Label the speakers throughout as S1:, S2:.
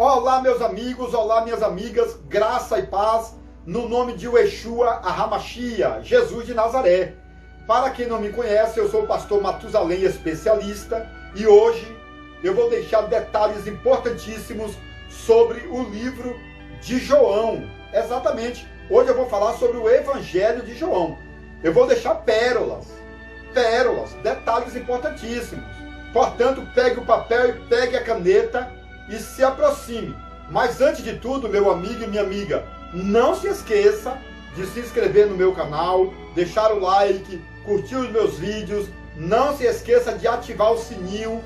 S1: Olá, meus amigos, olá, minhas amigas, graça e paz no nome de Yeshua HaMashiach, Jesus de Nazaré. Para quem não me conhece, eu sou o pastor Matusalém, especialista, e hoje eu vou deixar detalhes importantíssimos sobre o livro de João. Exatamente, hoje eu vou falar sobre o Evangelho de João. Eu vou deixar pérolas, detalhes importantíssimos. Portanto, pegue o papel e pegue a caneta e se aproxime. Mas antes de tudo, meu amigo e minha amiga, não se esqueça de se inscrever no meu canal, deixar o like, curtir os meus vídeos. Não se esqueça de ativar o sininho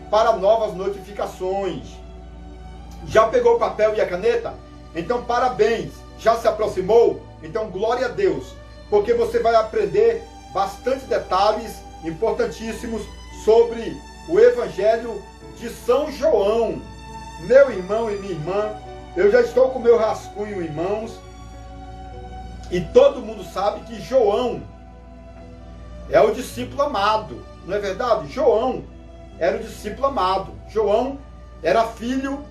S1: para novas notificações. Já pegou o papel e a caneta? Então parabéns! Já se aproximou? Então glória a Deus! Porque você vai aprender bastante detalhes importantíssimos sobre o Evangelho de São João. Meu irmão e minha irmã, eu já estou com meu rascunho em mãos e todo mundo sabe que João é o discípulo amado, não é verdade? João era o discípulo amado. João era filho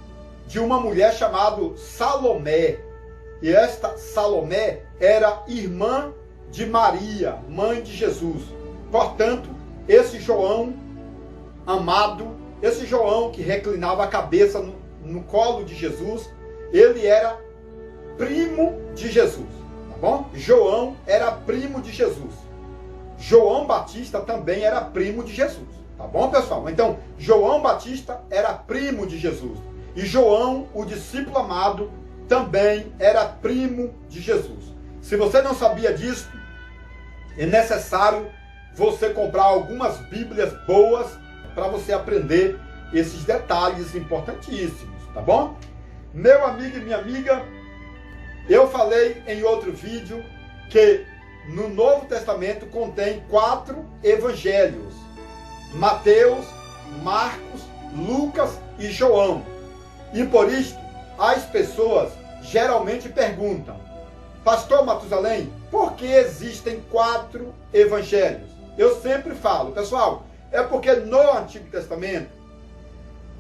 S1: de uma mulher chamada Salomé, e esta Salomé era irmã de Maria, mãe de Jesus. Portanto, esse João amado, esse João que reclinava a cabeça no colo de Jesus, ele era primo de Jesus, tá bom? João era primo de Jesus. João Batista também era primo de Jesus, tá bom, pessoal? Então, João Batista era primo de Jesus. E João, o discípulo amado, também era primo de Jesus. Se você não sabia disso, é necessário você comprar algumas Bíblias boas para você aprender esses detalhes importantíssimos, tá bom? Meu amigo e minha amiga, eu falei em outro vídeo que no Novo Testamento contém 4 evangelhos: Mateus, Marcos, Lucas e João. E por isso, as pessoas geralmente perguntam: Pastor Matusalém, por que existem 4 evangelhos? Eu sempre falo, pessoal, é porque no Antigo Testamento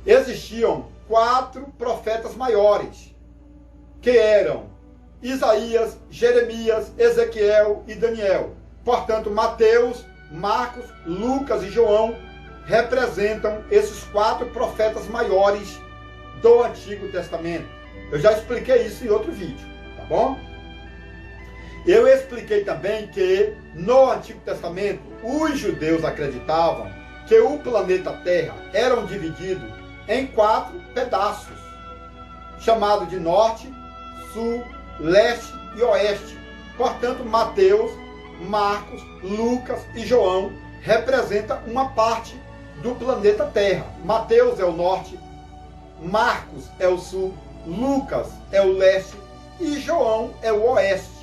S1: existiam 4 profetas maiores, que eram Isaías, Jeremias, Ezequiel e Daniel. Portanto, Mateus, Marcos, Lucas e João representam esses 4 profetas maiores do Antigo Testamento. Eu já expliquei isso em outro vídeo, tá bom? Eu expliquei também que no Antigo Testamento os judeus acreditavam que o planeta Terra era dividido em 4 pedaços, chamado de Norte, Sul, Leste e Oeste. Portanto, Mateus, Marcos, Lucas e João representam uma parte do planeta Terra. Mateus é o Norte, Marcos é o Sul, Lucas é o Leste e João é o Oeste.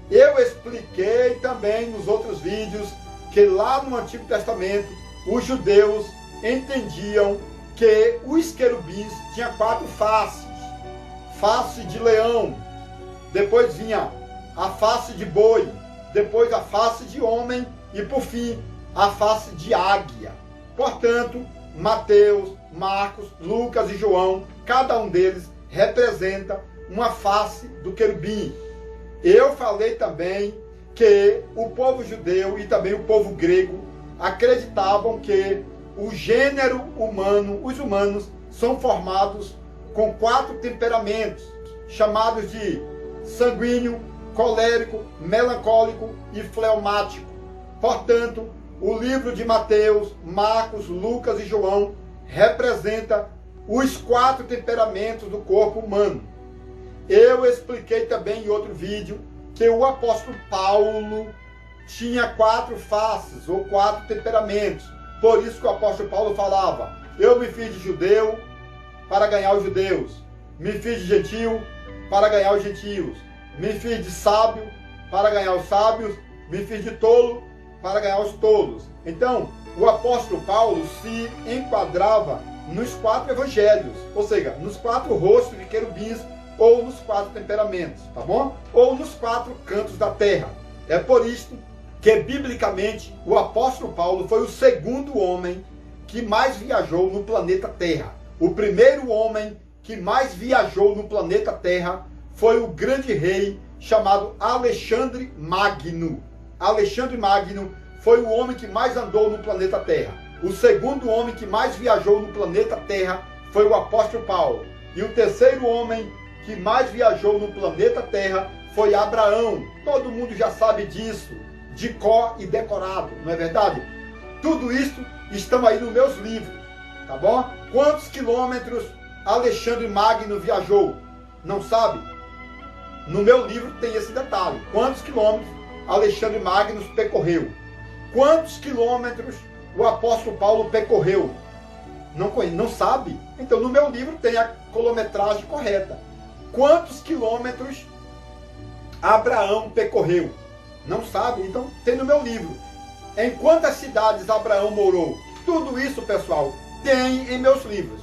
S1: Eu expliquei também nos outros vídeos que lá no Antigo Testamento os judeus entendiam que os querubins tinham 4 faces: face de leão, depois vinha a face de boi, depois a face de homem e por fim a face de águia. Portanto, Mateus, Marcos, Lucas e João, cada um deles representa uma face do querubim. Eu falei também que o povo judeu e também o povo grego acreditavam que o gênero humano, os humanos, são formados com 4 temperamentos, chamados de sanguíneo, colérico, melancólico e fleumático. Portanto, o livro de Mateus, Marcos, Lucas e João representa os 4 temperamentos do corpo humano. Eu expliquei também em outro vídeo que o apóstolo Paulo tinha 4 faces ou 4 temperamentos. Por isso que o apóstolo Paulo falava: eu me fiz de judeu para ganhar os judeus, me fiz de gentil para ganhar os gentios, me fiz de sábio para ganhar os sábios, me fiz de tolo para ganhar os tolos. Então, o apóstolo Paulo se enquadrava nos 4 evangelhos, ou seja, nos 4 rostos de querubins, ou nos 4 temperamentos, tá bom? Ou nos 4 cantos da terra. É por isso que, biblicamente, o apóstolo Paulo foi o segundo homem que mais viajou no planeta Terra. O primeiro homem que mais viajou no planeta Terra foi o grande rei chamado Alexandre Magno. Alexandre Magno foi o homem que mais andou no planeta Terra. O segundo homem que mais viajou no planeta Terra foi o apóstolo Paulo. E o terceiro homem que mais viajou no planeta Terra foi Abraão. Todo mundo já sabe disso, de cor e decorado, não é verdade? Tudo isso estão aí nos meus livros, tá bom? Quantos quilômetros Alexandre Magno viajou? Não sabe? No meu livro tem esse detalhe. Quantos quilômetros Alexandre Magno percorreu? Quantos quilômetros o apóstolo Paulo percorreu? Não sabe? Então no meu livro tem a quilometragem correta. Quantos quilômetros Abraão percorreu? Não sabe? Então tem no meu livro. Em quantas cidades Abraão morou? Tudo isso, pessoal, tem em meus livros.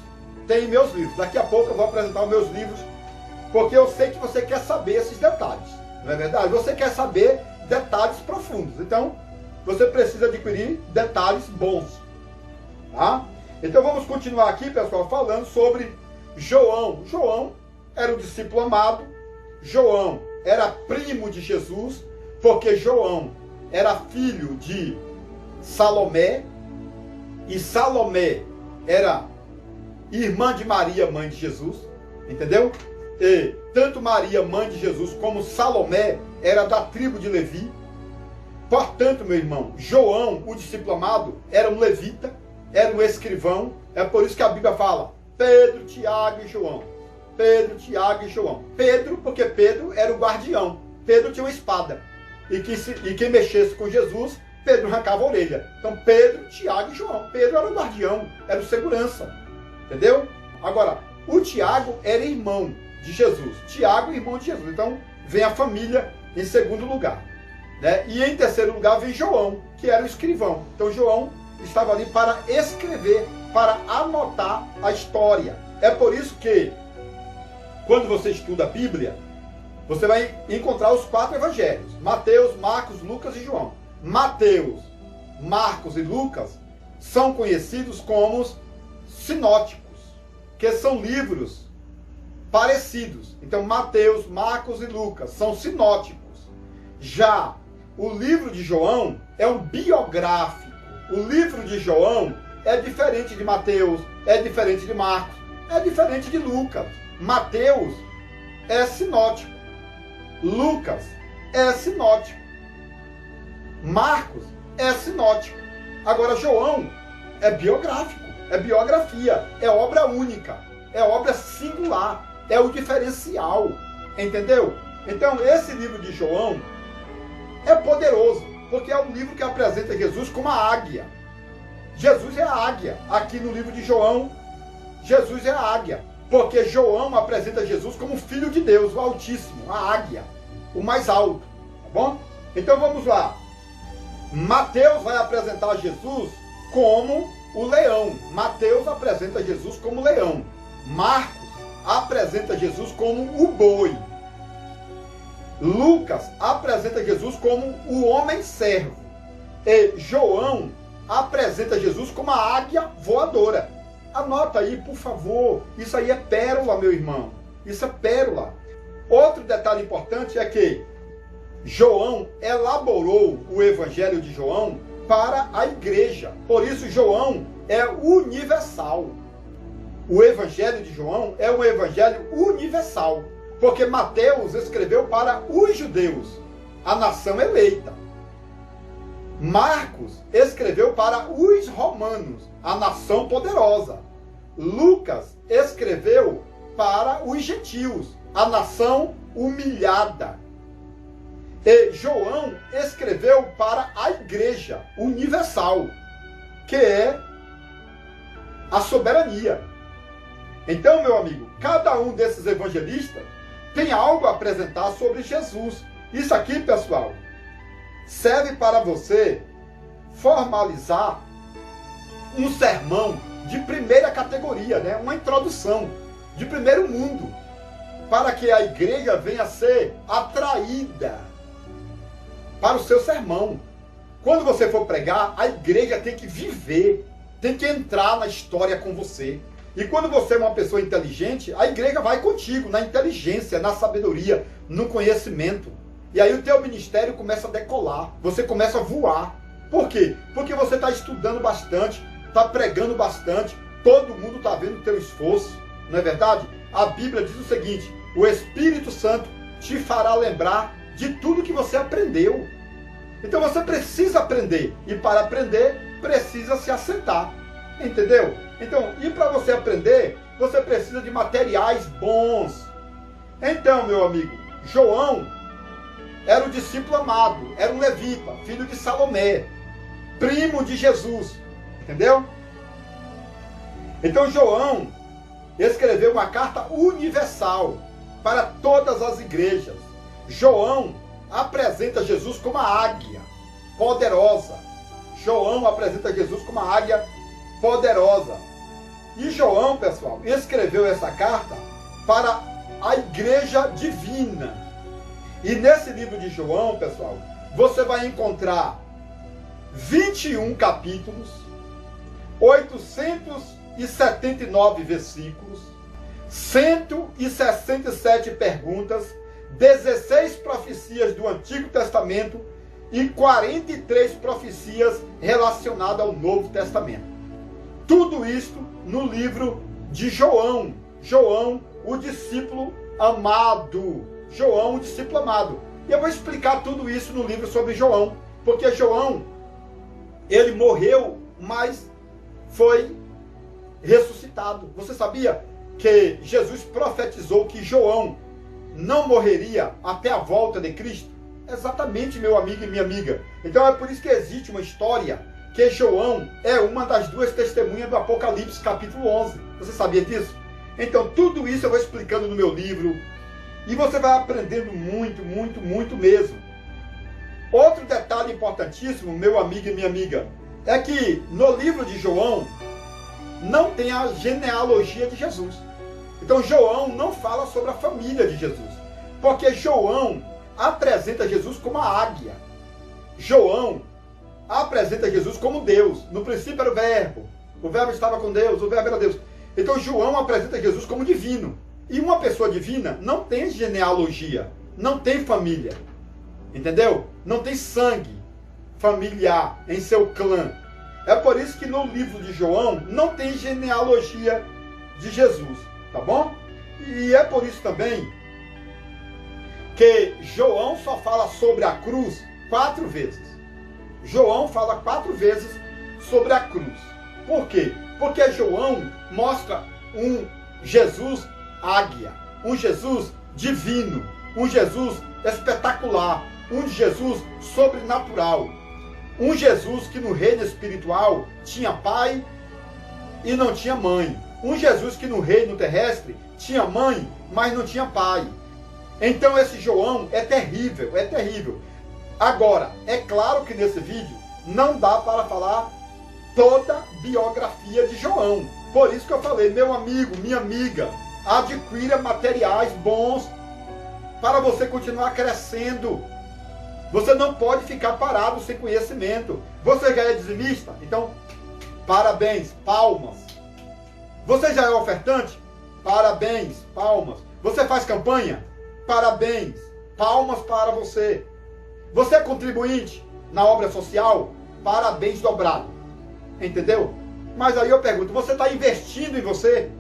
S1: Tem em meus livros. Daqui a pouco eu vou apresentar os meus livros, porque eu sei que você quer saber esses detalhes. Não é verdade? Você quer saber detalhes profundos. Então, você precisa adquirir detalhes bons. Tá? Então vamos continuar aqui, pessoal, falando sobre João. João era um discípulo amado. João era primo de Jesus, porque João era filho de Salomé, e Salomé era irmã de Maria, mãe de Jesus, entendeu? E tanto Maria, mãe de Jesus, como Salomé era da tribo de Levi. Portanto, meu irmão, João, o discípulo amado, era um levita, era um escrivão. É por isso que a Bíblia fala Pedro, Tiago e João. Pedro, Tiago e João. Pedro, porque Pedro era o guardião. Pedro tinha uma espada. E quem mexesse com Jesus, Pedro arrancava a orelha. Então Pedro, Tiago e João. Pedro era o guardião, era o segurança. Entendeu? Agora, o Tiago era irmão de Jesus. Tiago, irmão de Jesus. Então vem a família em segundo lugar. Né? E em terceiro lugar vem João, que era o escrivão. Então João estava ali para escrever, para anotar a história. É por isso que, quando você estuda a Bíblia, você vai encontrar os 4 evangelhos: Mateus, Marcos, Lucas e João. Mateus, Marcos e Lucas são conhecidos como sinóticos, que são livros parecidos. Então Mateus, Marcos e Lucas são sinóticos. Já o livro de João é um biográfico. O livro de João é diferente de Mateus, é diferente de Marcos, é diferente de Lucas. Mateus é sinótico. Lucas é sinótico. Marcos é sinótico. Agora João é biográfico, é biografia, é obra única, é obra singular, é o diferencial. Entendeu? Então esse livro de João é poderoso, porque é um livro que apresenta Jesus como a águia. Jesus é a águia. Aqui no livro de João, Jesus é a águia. Porque João apresenta Jesus como filho de Deus, o Altíssimo, a águia, o mais alto. Tá bom? Então vamos lá. Mateus vai apresentar Jesus como o leão. Mateus apresenta Jesus como leão. Marcos apresenta Jesus como o boi. Lucas apresenta Jesus como o homem servo. E João apresenta Jesus como a águia voadora. Anota aí, por favor. Isso aí é pérola, meu irmão. Isso é pérola. Outro detalhe importante é que João elaborou o evangelho de João para a igreja. Por isso João é universal. O evangelho de João é um evangelho universal. Porque Mateus escreveu para os judeus, a nação eleita. Marcos escreveu para os romanos, a nação poderosa. Lucas escreveu para os gentios, a nação humilhada. E João escreveu para a igreja universal, que é a soberania. Então, meu amigo, cada um desses evangelistas tem algo a apresentar sobre Jesus. Isso aqui, pessoal, serve para você formalizar um sermão de primeira categoria, né? Uma introdução de primeiro mundo, para que a igreja venha a ser atraída para o seu sermão. Quando você for pregar, a igreja tem que viver, tem que entrar na história com você. E quando você é uma pessoa inteligente, a igreja vai contigo na inteligência, na sabedoria, no conhecimento. E aí o teu ministério começa a decolar, você começa a voar. Por quê? Porque você está estudando bastante, está pregando bastante, todo mundo está vendo o teu esforço, não é verdade? A Bíblia diz o seguinte: o Espírito Santo te fará lembrar de tudo que você aprendeu. Então você precisa aprender, e para aprender, precisa se assentar, entendeu? Então, e para você aprender, você precisa de materiais bons. Então, meu amigo, João era o discípulo amado, era um levita, filho de Salomé, primo de Jesus, entendeu? Então João escreveu uma carta universal para todas as igrejas. João apresenta Jesus como a águia poderosa. João apresenta Jesus como a águia poderosa. E João, pessoal, escreveu essa carta para a igreja divina. E nesse livro de João, pessoal, você vai encontrar 21 capítulos, 879 versículos, 167 perguntas, 16 profecias do Antigo Testamento e 43 profecias relacionadas ao Novo Testamento. Tudo isto no livro de João. João, o discípulo amado. João, o discípulo amado. E eu vou explicar tudo isso no livro sobre João. Porque João, ele morreu, mas foi ressuscitado. Você sabia que Jesus profetizou que João não morreria até a volta de Cristo? Exatamente, meu amigo e minha amiga. Então é por isso que existe uma história que João é uma das duas testemunhas do Apocalipse, capítulo 11. Você sabia disso? Então tudo isso eu vou explicando no meu livro. E você vai aprendendo muito, muito, muito mesmo. Outro detalhe importantíssimo, meu amigo e minha amiga, é que no livro de João não tem a genealogia de Jesus. Então João não fala sobre a família de Jesus, porque João apresenta Jesus como a águia. João apresenta Jesus como Deus. No princípio era o verbo estava com Deus, o verbo era Deus. Então João apresenta Jesus como divino. E uma pessoa divina não tem genealogia, não tem família, entendeu? Não tem sangue familiar em seu clã. É por isso que no livro de João não tem genealogia de Jesus, tá bom? E é por isso também que João só fala sobre a cruz 4 vezes. João fala 4 vezes sobre a cruz. Por quê? Porque João mostra um Jesus águia, um Jesus divino, um Jesus espetacular, um Jesus sobrenatural, um Jesus que no reino espiritual tinha pai e não tinha mãe, um Jesus que no reino terrestre tinha mãe, mas não tinha pai. Então esse João é terrível, é terrível. Agora, é claro que nesse vídeo não dá para falar toda a biografia de João. Por isso que eu falei, meu amigo, minha amiga, adquira materiais bons para você continuar crescendo. Você não pode ficar parado sem conhecimento. Você já é dizimista? Então, parabéns, palmas. Você já é ofertante? Parabéns, palmas. Você faz campanha? Parabéns, palmas para você. Você é contribuinte na obra social? Parabéns dobrado. Entendeu? Mas aí eu pergunto, você está investindo em você?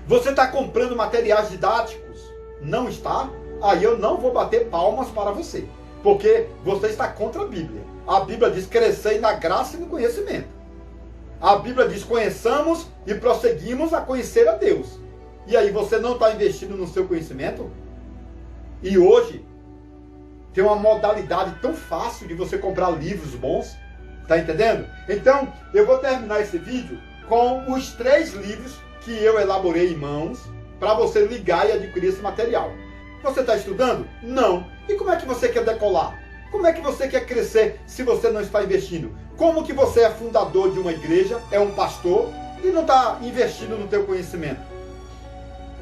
S1: Você está comprando materiais didáticos? Não está? Aí eu não vou bater palmas para você, porque você está contra a Bíblia. A Bíblia diz: crescei na graça e no conhecimento. A Bíblia diz: conheçamos e prosseguimos a conhecer a Deus. E aí você não está investindo no seu conhecimento? E hoje tem uma modalidade tão fácil de você comprar livros bons. Tá entendendo? Então eu vou terminar esse vídeo com os 3 livros que eu elaborei em mãos para você ligar e adquirir esse material. Você está estudando? Não. E como é que você quer decolar? Como é que você quer crescer se você não está investindo? Como que você é fundador de uma igreja, é um pastor e não está investindo no teu conhecimento?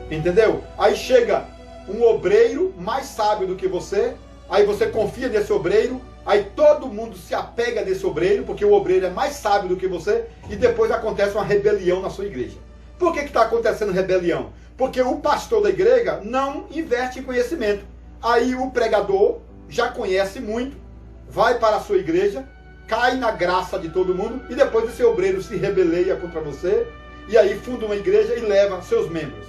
S1: Entendeu? Aí chega um obreiro mais sábio do que você, aí você confia nesse obreiro, aí todo mundo se apega desse obreiro, porque o obreiro é mais sábio do que você, e depois acontece uma rebelião na sua igreja. Por que está acontecendo rebelião? Porque o pastor da igreja não investe em conhecimento. Aí o pregador já conhece muito, vai para a sua igreja, cai na graça de todo mundo, e depois o seu obreiro se rebeleia contra você, e aí funda uma igreja e leva seus membros.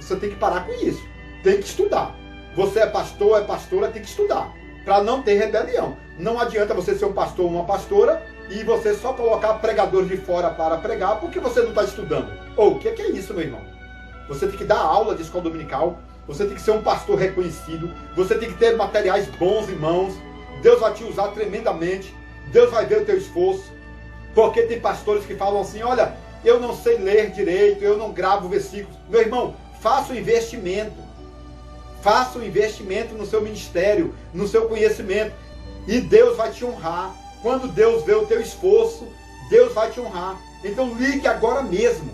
S1: Você tem que parar com isso, tem que estudar. Você é pastor, é pastora, tem que estudar, para não ter rebelião. Não adianta você ser um pastor ou uma pastora, e você só colocar pregadores de fora para pregar, porque você não está estudando. Ou, o que é isso, meu irmão? Você tem que dar aula de escola dominical, você tem que ser um pastor reconhecido, você tem que ter materiais bons em mãos, Deus vai te usar tremendamente, Deus vai ver o teu esforço, porque tem pastores que falam assim, olha, eu não sei ler direito, eu não gravo versículos. Meu irmão, faça um investimento no seu ministério, no seu conhecimento, e Deus vai te honrar. Quando Deus vê o teu esforço, Deus vai te honrar. Então ligue agora mesmo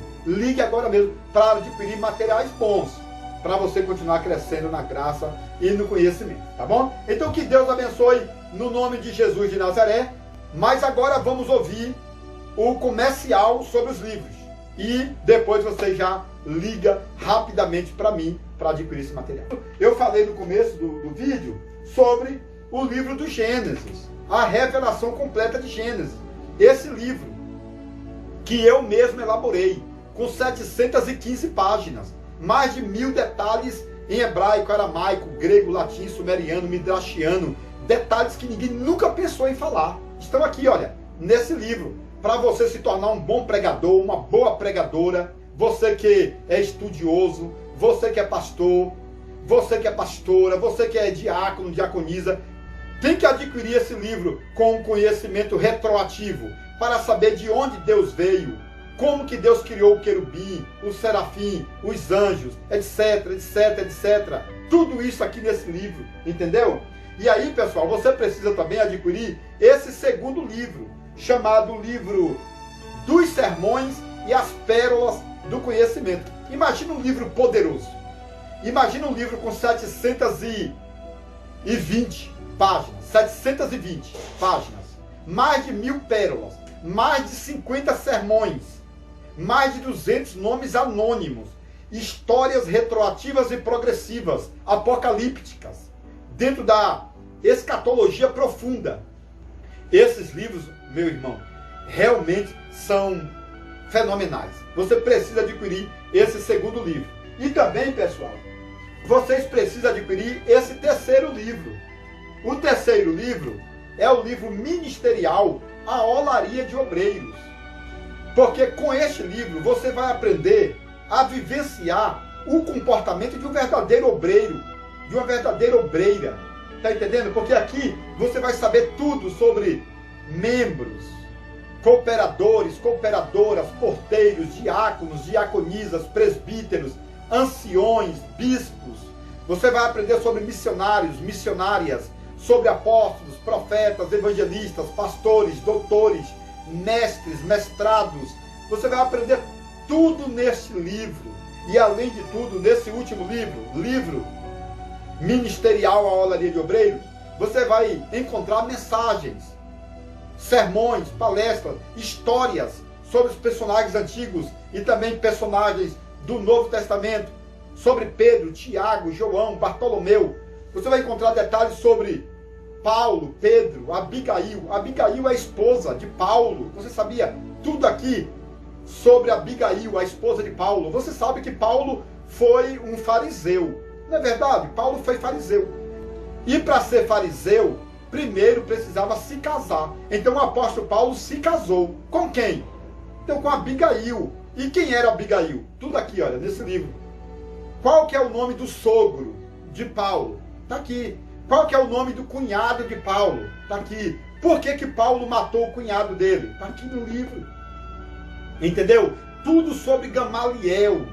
S1: para adquirir materiais bons, para você continuar crescendo na graça e no conhecimento, tá bom? Então que Deus abençoe no nome de Jesus de Nazaré. Mas agora vamos ouvir o comercial sobre os livros, e depois você já liga rapidamente para mim para adquirir esse material. Eu falei no começo do vídeo sobre o livro do Gênesis, a revelação completa de Gênesis. Esse livro que eu mesmo elaborei, com 715 páginas, mais de 1000 detalhes em hebraico, aramaico, grego, latim, sumeriano, midrashiano, detalhes que ninguém nunca pensou em falar. Estão aqui, olha, nesse livro, para você se tornar um bom pregador, uma boa pregadora, você que é estudioso, você que é pastor, você que é pastora, você que é diácono, diaconisa, tem que adquirir esse livro com conhecimento retroativo, para saber de onde Deus veio, como que Deus criou o querubim, o serafim, os anjos, etc, etc, etc. Tudo isso aqui nesse livro, entendeu? E aí, pessoal, você precisa também adquirir esse segundo livro, chamado Livro dos Sermões e as Pérolas do Conhecimento. Imagina um livro poderoso. Imagina um livro com 720 páginas. 720 páginas. Mais de 1000 pérolas. Mais de 50 sermões. Mais de 200 nomes anônimos. Histórias retroativas e progressivas, apocalípticas, dentro da escatologia profunda. Esses livros, meu irmão, realmente são fenomenais. Você precisa adquirir esse segundo livro. E também, pessoal, vocês precisam adquirir esse terceiro livro. O terceiro livro é o livro ministerial A Olaria de Obreiros. Porque com este livro você vai aprender a vivenciar o comportamento de um verdadeiro obreiro, de uma verdadeira obreira. Tá entendendo? Porque aqui você vai saber tudo sobre membros, cooperadores, cooperadoras, porteiros, diáconos, diaconisas, presbíteros, anciões, bispos. Você vai aprender sobre missionários, missionárias, sobre apóstolos, profetas, evangelistas, pastores, doutores, mestres, mestrados. Você vai aprender tudo neste livro. E além de tudo, nesse último livro ministerial A Olaria de Obreiros, você vai encontrar mensagens, sermões, palestras, histórias sobre os personagens antigos e também personagens do Novo Testamento, sobre Pedro, Tiago, João, Bartolomeu. Você vai encontrar detalhes sobre Paulo, Pedro, Abigail. Abigail é a esposa de Paulo. Você sabia tudo aqui sobre Abigail, a esposa de Paulo? Você sabe que Paulo foi um fariseu. Não é verdade? Paulo foi fariseu. E para ser fariseu, primeiro precisava se casar. Então o apóstolo Paulo se casou. Com quem? Então com Abigail. E quem era Abigail? Tudo aqui, olha, nesse livro. Qual que é o nome do sogro de Paulo? Está aqui. Qual que é o nome do cunhado de Paulo? Está aqui. Por que que Paulo matou o cunhado dele? Está aqui no livro. Entendeu? Tudo sobre Gamaliel.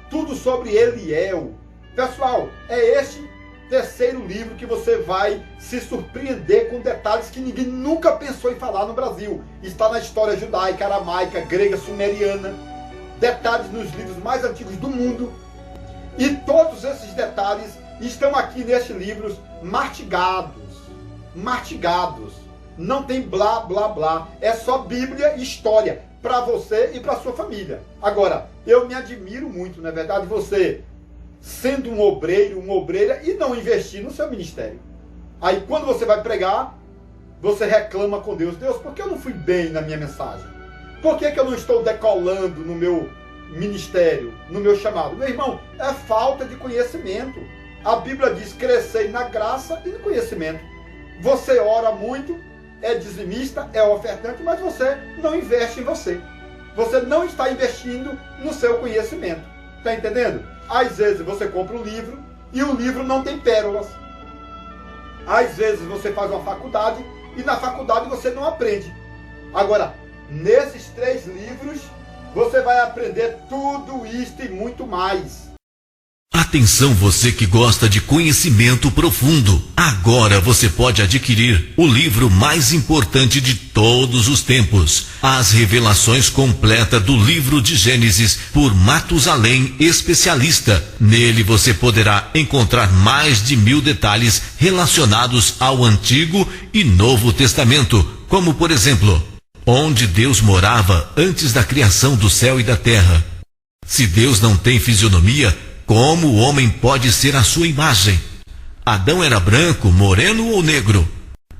S1: Tudo sobre Eliel. Pessoal, é este terceiro livro que você vai se surpreender com detalhes que ninguém nunca pensou em falar no Brasil. Está na história judaica, aramaica, grega, sumeriana. Detalhes nos livros mais antigos do mundo. E todos esses detalhes estão aqui nestes livros mastigados. Mastigados. Não tem blá, blá, blá. É só Bíblia e história. para você e para sua família. Agora, eu me admiro muito, não é verdade, você sendo um obreiro, uma obreira e não investir no seu ministério. Aí quando você vai pregar, você reclama com Deus: Deus, por que eu não fui bem na minha mensagem? Por que eu não estou decolando no meu ministério, no meu chamado? Meu irmão, é falta de conhecimento. A Bíblia diz: crescei na graça e no conhecimento. Você ora muito, é dizimista, é ofertante, mas você não investe em você. Você não está investindo no seu conhecimento. Está entendendo? Às vezes você compra um livro e o livro não tem pérolas. Às vezes você faz uma faculdade e na faculdade você não aprende. Agora, nesses 3 livros, você vai aprender tudo isto e muito mais.
S2: Atenção, você que gosta de conhecimento profundo. Agora você pode adquirir o livro mais importante de todos os tempos, As Revelações Completas do Livro de Gênesis, por Matusalém Especialista. Nele você poderá encontrar mais de 1000 detalhes relacionados ao Antigo e Novo Testamento, como por exemplo, onde Deus morava antes da criação do céu e da terra. Se Deus não tem fisionomia, como o homem pode ser a sua imagem? Adão era branco, moreno ou negro?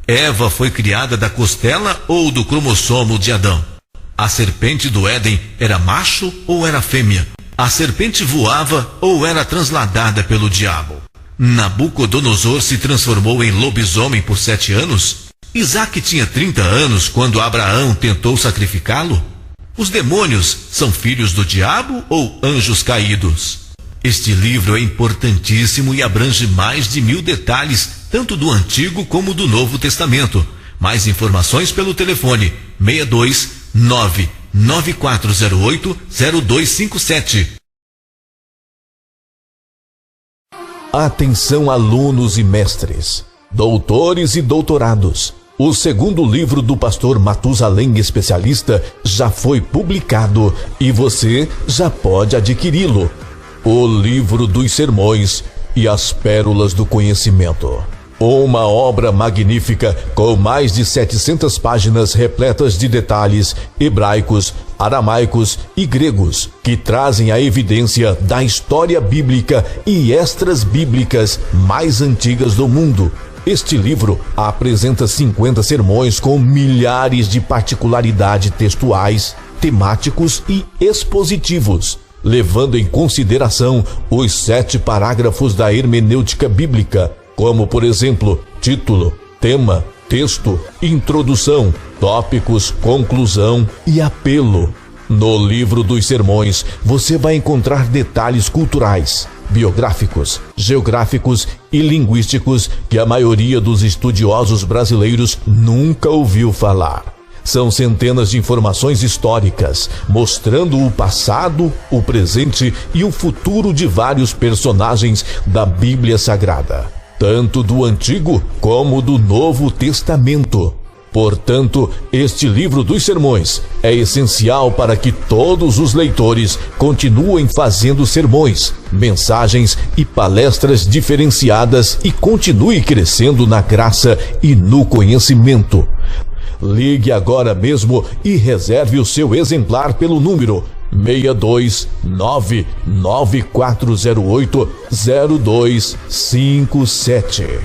S2: Eva foi criada da costela ou do cromossomo de Adão? A serpente do Éden era macho ou era fêmea? A serpente voava ou era transladada pelo diabo? Nabucodonosor se transformou em lobisomem por 7 anos? Isaac tinha 30 anos quando Abraão tentou sacrificá-lo? Os demônios são filhos do diabo ou anjos caídos? Este livro é importantíssimo e abrange mais de 1000 detalhes, tanto do Antigo como do Novo Testamento. Mais informações pelo telefone 62994080257.
S3: Atenção, alunos e mestres, doutores e doutorados. O 2º livro do pastor Matusalém Especialista já foi publicado e você já pode adquiri-lo. O Livro dos Sermões e as Pérolas do Conhecimento. Uma obra magnífica com mais de 700 páginas repletas de detalhes hebraicos, aramaicos e gregos que trazem a evidência da história bíblica e extras bíblicas mais antigas do mundo. Este livro apresenta 50 sermões com milhares de particularidades textuais, temáticos e expositivos, levando em consideração os 7 parágrafos da hermenêutica bíblica, como por exemplo, título, tema, texto, introdução, tópicos, conclusão e apelo. No Livro dos Sermões, você vai encontrar detalhes culturais, biográficos, geográficos e linguísticos que a maioria dos estudiosos brasileiros nunca ouviu falar. São centenas de informações históricas, mostrando o passado, o presente e o futuro de vários personagens da Bíblia Sagrada, tanto do Antigo como do Novo Testamento. Portanto, este livro dos sermões é essencial para que todos os leitores continuem fazendo sermões, mensagens e palestras diferenciadas e continue crescendo na graça e no conhecimento. Ligue agora mesmo e reserve o seu exemplar pelo número 62994080257.